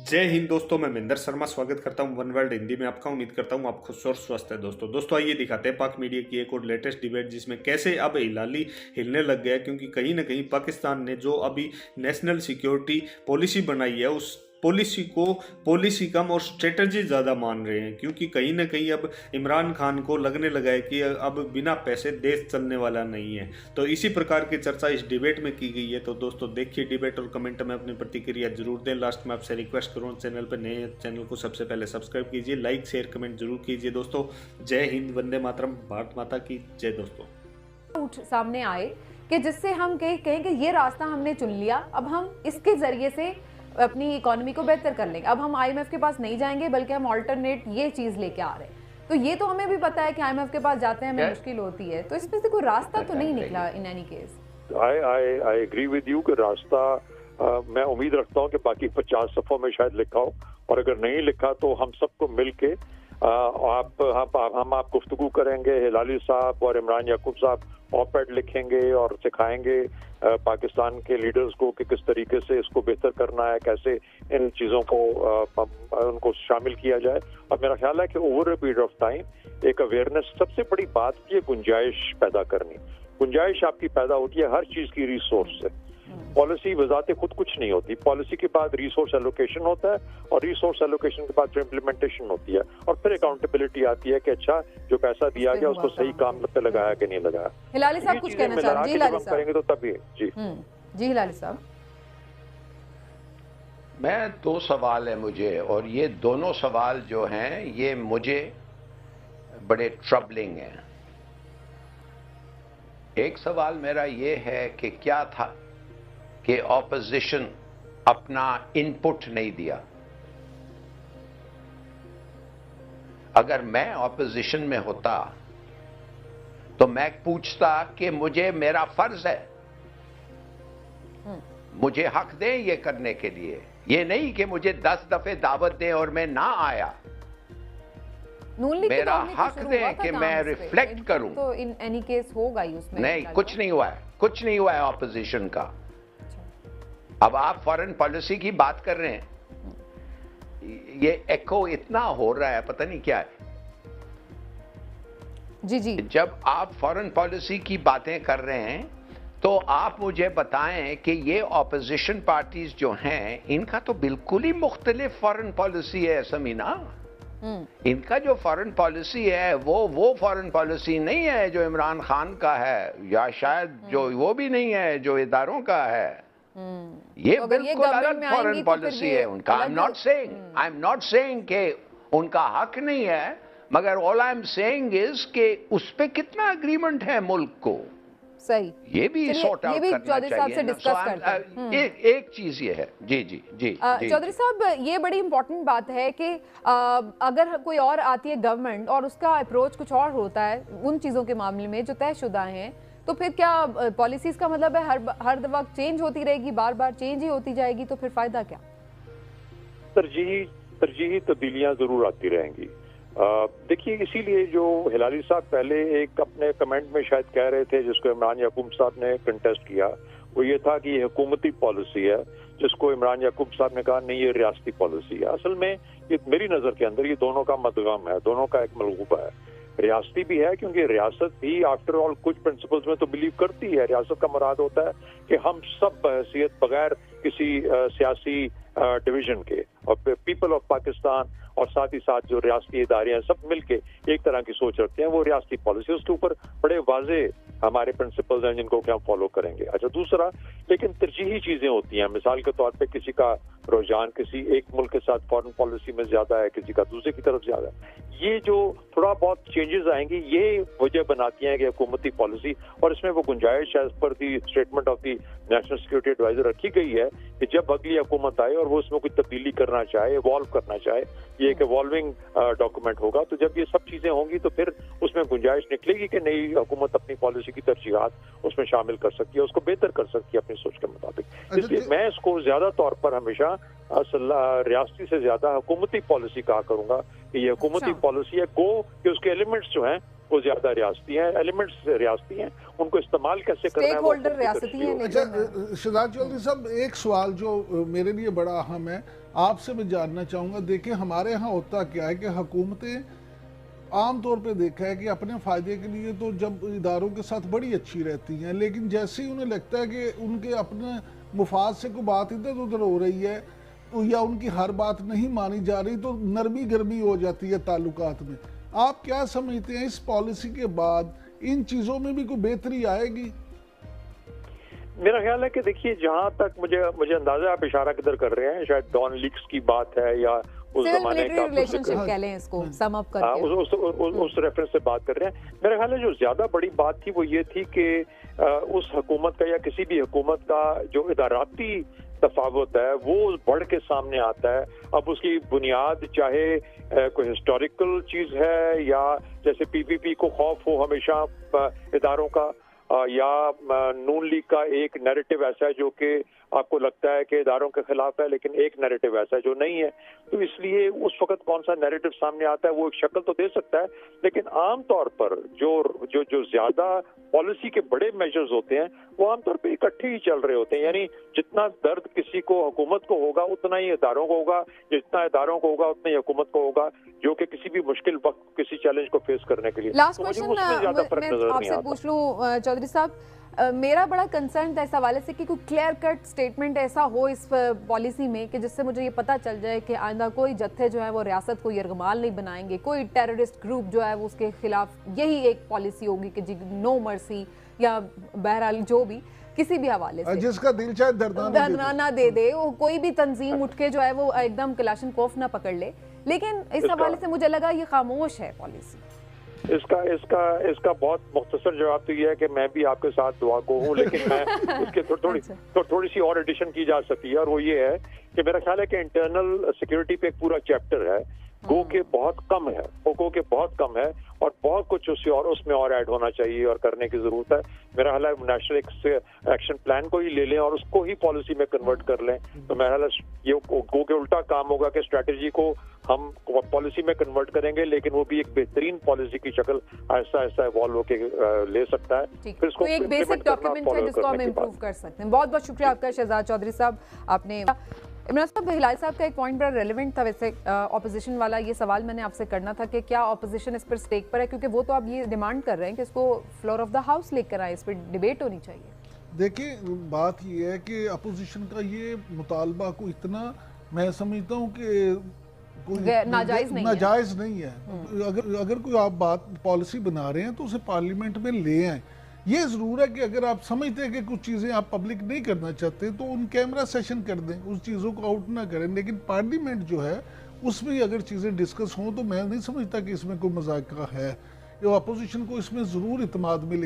जय हिंद दोस्तों, मैं महेंद्र शर्मा स्वागत करता हूं वन वर्ल्ड हिंदी में आपका। उम्मीद करता हूं आप खुश और स्वस्थ है। दोस्तों आइए दिखाते हैं पाक मीडिया की एक और लेटेस्ट डिबेट, जिसमें कैसे अब हिलाली हिलने लग गया, क्योंकि कहीं ना कहीं पाकिस्तान ने जो अभी नेशनल सिक्योरिटी पॉलिसी बनाई है उस पॉलिसी को पॉलिसी कम और स्ट्रेटजी ज़्यादा मान रहे हैं, क्योंकि कहीं ना कहीं अब इमरान खान को लगने लगा है कि अब बिना पैसे देश चलने वाला नहीं है। तो इसी प्रकार की चर्चा इस डिबेट में की गई है। तो दोस्तों देखिए डिबेट और कमेंट में अपनी प्रतिक्रिया जरूर दें। लास्ट में आपसे रिक्वेस्ट करूँ, चैनल पर नए चैनल को सबसे पहले सब्सक्राइब कीजिए, लाइक शेयर कमेंट जरूर कीजिए। दोस्तों जय हिंद, वंदे मातरम, भारत माता की जय। दोस्तों सामने आए कि जिससे हम कहें कि ये रास्ता हमने चुन लिया, अब हम इसके जरिए से अपनी इकोनॉमी को बेहतर कर लेंगे। अब हम आईएमएफ के पास नहीं जाएंगे, बल्कि हम ऑल्टरनेट ये चीज लेके आ रहे हैं। तो ये तो हमें भी पता है कि आईएमएफ के पास जाते हैं हमें मुश्किल होती है, तो इसमें से कोई रास्ता तो नहीं निकला in any case. I agree with you कि रास्ता मैं उम्मीद रखता हूँ कि बाकी 50 सफ़ों में शायद लिखा हो, और अगर नहीं लिखा तो हम सबको मिल के हम आप गुफ्तगू करेंगे। हिलाली साहब और इमरान याकूब साहब ऑप-एड लिखेंगे और सिखाएंगे पाकिस्तान के लीडर्स को कि किस तरीके से इसको बेहतर करना है, कैसे इन चीज़ों को उनको शामिल किया जाए। और मेरा ख्याल है कि over a period of time एक अवेयरनेस, सबसे बड़ी बात की गुंजाइश पैदा करनी। गुंजाइश आपकी पैदा होती है हर चीज़ की रिसोर्स से। पॉलिसी वजाते खुद कुछ नहीं होती, पॉलिसी के बाद रिसोर्स एलोकेशन होता है, और रिसोर्स एलोकेशन के बाद फिर इम्प्लीमेंटेशन होती है, और फिर अकाउंटेबिलिटी आती है कि अच्छा जो पैसा दिया गया उसको सही काम पे लगाया कि नहीं लगाया। हिलाली साहब कुछ कहना चाह रहे हैं? हिलाली साहब करेंगे तो तभी जी हिलाली साहब। मैं दो सवाल है मुझे, और ये दोनों सवाल जो हैं ये मुझे बड़े ट्रबलिंग हैं। एक सवाल मेरा ये है कि क्या था कि ऑपोजिशन अपना इनपुट नहीं दिया। अगर मैं ऑपोजिशन में होता तो मैं पूछता कि मुझे मेरा फर्ज है, मुझे हक दें ये करने के लिए, ये नहीं कि मुझे 10 दफे दावत दें और मैं ना आया। मेरा हक दें कि मैं रिफ्लेक्ट करूं। तो इन एनी केस होगा ही उसमें। नहीं, कुछ नहीं हुआ है, कुछ नहीं हुआ है ऑपोजिशन का। अब आप फॉरेन पॉलिसी की बात कर रहे हैं, ये एको इतना हो रहा है, पता नहीं क्या है। जी जब आप फॉरेन पॉलिसी की बातें कर रहे हैं तो आप मुझे बताएं कि ये ऑपोजिशन पार्टीज जो हैं इनका तो बिल्कुल ही मुख्तलिफ फॉरेन पॉलिसी है समीना। इनका जो फॉरेन पॉलिसी है वो फॉरेन पॉलिसी नहीं है जो इमरान खान का है, या शायद जो वो भी नहीं है जो इदारों का है। ये तो बिल्कुल अलग फॉरेन पॉलिसी है उनका। आई एम नॉट सेइंग कि उनका हक नहीं है, मगर all I am saying is कि उस पे कितना एग्रीमेंट है मुल्क को, सही ये भी सॉर्ट आउट करना चौधरी साहब से डिस्कस करते हैं। एक चीज ये है जी चौधरी साहब, ये बड़ी इंपॉर्टेंट बात है कि अगर कोई और आती है गवर्नमेंट और उसका अप्रोच कुछ और होता है उन चीजों के मामले में जो तयशुदा हैं, तो फिर क्या पॉलिसीज का मतलब है हर वक्त चेंज होती रहेगी, बार बार चेंज ही होती जाएगी, तो फिर फायदा क्या? तरजीही तब्दीलियां जरूर आती रहेंगी। देखिए, इसीलिए जो हिलाली साहब पहले एक अपने कमेंट में शायद कह रहे थे, जिसको इमरान याकूब साहब ने कंटेस्ट किया, वो ये था कि ये हुकूमती पॉलिसी है, जिसको इमरान याकूब साहब ने कहा नहीं ये रियासती पॉलिसी है। असल में ये मेरी नजर के अंदर ये दोनों का मदगम है, दोनों का एक मलगूबा है। रियासती भी है क्योंकि रियासत भी आफ्टर ऑल कुछ प्रिंसिपल्स में तो बिलीव करती है। रियासत का मुराद होता है कि हम सब बहैसियत बगैर किसी सियासी डिवीजन के और पीपल ऑफ पाकिस्तान और साथ ही साथ जो रियासती इदारे हैं सब मिलके एक तरह की सोच रखते हैं, वो रियासती पॉलिसी। उसके ऊपर बड़े वाजे हमारे प्रिंसिपल्स हैं जिनको कि हम फॉलो करेंगे। अच्छा, दूसरा, लेकिन तरजीही चीजें होती हैं। मिसाल के तौर पे किसी का रुझान किसी एक मुल्क के साथ फॉरेन पॉलिसी में ज्यादा है, किसी का दूसरे की तरफ ज्यादा है। ये जो थोड़ा बहुत चेंजेस आएंगी ये वजह बनाती हैं कि हुकूमती पॉलिसी, और इसमें वो गुंजाइश एज पर the statement of the national security adviser रखी गई है कि जब अगली हुकूमत आए और वो उसमें कुछ तब्दीली करना चाहे, इवॉल्व करना चाहे, ये एक इवॉल्विंग डॉक्यूमेंट होगा, तो जब ये सब चीजें होंगी तो फिर उसमें गुंजाइश निकलेगी कि नई हुकूमत अपनी पॉलिसी की तरजीहात उसमें शामिल कर सकती है, उसको बेहतर कर सकती है अपनी सोच के मुताबिक। इसलिए मैं इसको ज्यादा तौर पर हमेशा रियासती से ज्यादा हुकूमती पॉलिसी कहा करूंगा कि ये हुकूमती पॉलिसी है, गो कि उसके एलिमेंट्स जो हैं वो ज्यादा रियासती हैं, एलिमेंट्स रियासती हैं, उनको इस्तेमाल कैसे करना है। स्टेक होल्डर रियासती हैं। अच्छा शहजाद चौधरी साहब, एक सवाल जो मेरे लिए बड़ा अहम है, آپ سے میں جاننا چاہوں گا، دیکھیں ہمارے ہاں ہوتا کیا ہے کہ حکومتیں عام طور پہ دیکھا ہے کہ اپنے فائدے کے لیے تو جب اداروں کے ساتھ بڑی اچھی رہتی ہیں، لیکن جیسے ہی انہیں لگتا ہے کہ ان کے اپنے مفاد سے کوئی بات ادھر ادھر ہو رہی ہے یا ان کی ہر بات نہیں مانی جا رہی تو نرمی گرمی ہو جاتی ہے تعلقات میں۔ آپ کیا سمجھتے ہیں اس پالیسی کے بعد ان چیزوں میں بھی کوئی بہتری آئے گی؟ میرا خیال ہے کہ دیکھیے جہاں تک مجھے اندازہ آپ اشارہ کدھر کر رہے ہیں، شاید ڈان لیکس کی بات ہے یا اس زمانے کا ریلیشن شپ کہہ لیں اس کو سم اپ کر کے، اس ریفرنس سے بات کر رہے ہیں۔ میرا خیال ہے جو زیادہ بڑی بات تھی وہ یہ تھی کہ اس حکومت کا یا کسی بھی حکومت کا جو اداراتی تفاوت ہے وہ بڑھ کے سامنے آتا ہے۔ اب اس کی بنیاد چاہے کوئی ہسٹوریکل چیز ہے یا جیسے پی پی پی کو خوف ہو ہمیشہ اداروں کا، یا نون لیگ کا ایک نیریٹو ایسا ہے جو کہ آپ کو لگتا ہے کہ اداروں کے خلاف ہے، لیکن ایک نیریٹو ایسا ہے جو نہیں ہے، تو اس لیے اس وقت کون سا نیریٹو سامنے آتا ہے وہ ایک شکل تو دے سکتا ہے، لیکن عام طور پر جو زیادہ پالیسی کے بڑے میجرز ہوتے ہیں وہ عام طور پہ اکٹھے ہی چل رہے ہوتے ہیں، یعنی جتنا درد کسی کو حکومت کو ہوگا اتنا ہی اداروں کو ہوگا، جتنا اداروں کو ہوگا اتنا ہی حکومت کو ہوگا، جو کہ کسی بھی مشکل وقت کسی چیلنج کو فیس کرنے کے لیے۔ لاسٹ کوشچن میں آپ سے پوچھ لوں چودھری صاحب، میرا بڑا کنسرن تھا اس حوالے سے کہ کوئی کلیئر کٹ سٹیٹمنٹ ایسا ہو اس پالیسی میں کہ جس سے مجھے یہ پتا چل جائے کہ آئندہ کوئی جتھے جو ہے وہ ریاست کو یرغمال نہیں بنائیں گے، کوئی ٹیررسٹ گروپ جو ہے وہ اس کے خلاف یہی ایک پالیسی ہوگی کہ جی نو مرسی، یا بہرحال جو بھی کسی بھی حوالے سے جس کا دل چاہے دردانہ دے دے، کوئی بھی تنظیم اٹھ کے جو ہے وہ ایک دم کلاشن کوف نہ پکڑ لے، لیکن اس حوالے سے مجھے لگا یہ خاموش ہے پالیسی۔ اس کا بہت مختصر جواب تو یہ ہے کہ میں بھی آپ کے ساتھ دعا کو ہوں، لیکن میں اس کے تھوڑی سی اور ایڈیشن کی جا سکتی ہے، اور وہ یہ ہے کہ میرا خیال ہے کہ انٹرنل سیکیورٹی پہ ایک پورا چیپٹر ہے، گو کہ بہت کم ہے اور بہت کچھ اس میں اور ایڈ ہونا چاہیے اور کرنے کی ضرورت ہے۔ میرا خیال ہے نیشنل ایکشن پلان کو ہی لے لیں اور اس کو ہی پالیسی میں کنورٹ کر لیں، تو میرا خیال ہے یہ گو کہ الٹا کام ہوگا کہ اسٹریٹجی کو ہم پالیسی میں کنورٹ کریں گے، لیکن وہ بھی ایک بہترین پالیسی کی شکل آہستہ آہستہ ایوالو ہو کے لے سکتا ہے، پھر اس کو ایک بیسک ڈاکیومنٹ ہے جس کو ہم امپروو کر سکتے ہیں۔ بہت بہت شکریہ آپ کا شہزاد چودھری صاحب۔ آپ نے عمران صاحب، ہلال صاحب کا ایک پوائنٹ بڑا ریلیونٹ تھا، ویسے اپوزیشن والا یہ سوال میں نے آپ سے کرنا تھا کہ کیا اپوزیشن اس پر سٹیک پر ہے، کیونکہ وہ تو آپ یہ ڈیمانڈ کر رہے ہیں کہ اس کو فلور آف دا ہاؤس لے کر آئے، اس پر ڈیبیٹ ہونی چاہیے۔ دیکھیں بات یہ ہے کہ اپوزیشن کا یہ مطالبہ کو اتنا میں سمجھتا ہوں کہ ناجائز نہیں ہے۔ اگر کوئی آپ بات پالیسی بنا رہے ہیں تو اسے پارلیمنٹ میں لے آئیں۔ یہ ضرور ہے کہ اگر آپ سمجھتے ہیں کہ کچھ چیزیں آپ پبلک نہیں کرنا چاہتے تو ان کیمرہ سیشن کر دیں، اس چیزوں کو آؤٹ نہ کریں، لیکن پارلیمنٹ جو ہے اس میں اگر چیزیں ڈسکس ہوں تو میں نہیں سمجھتا کہ اس میں کوئی مذاکرہ ہے۔ اپوزیشن کو اس میں ضرور اعتماد ملے۔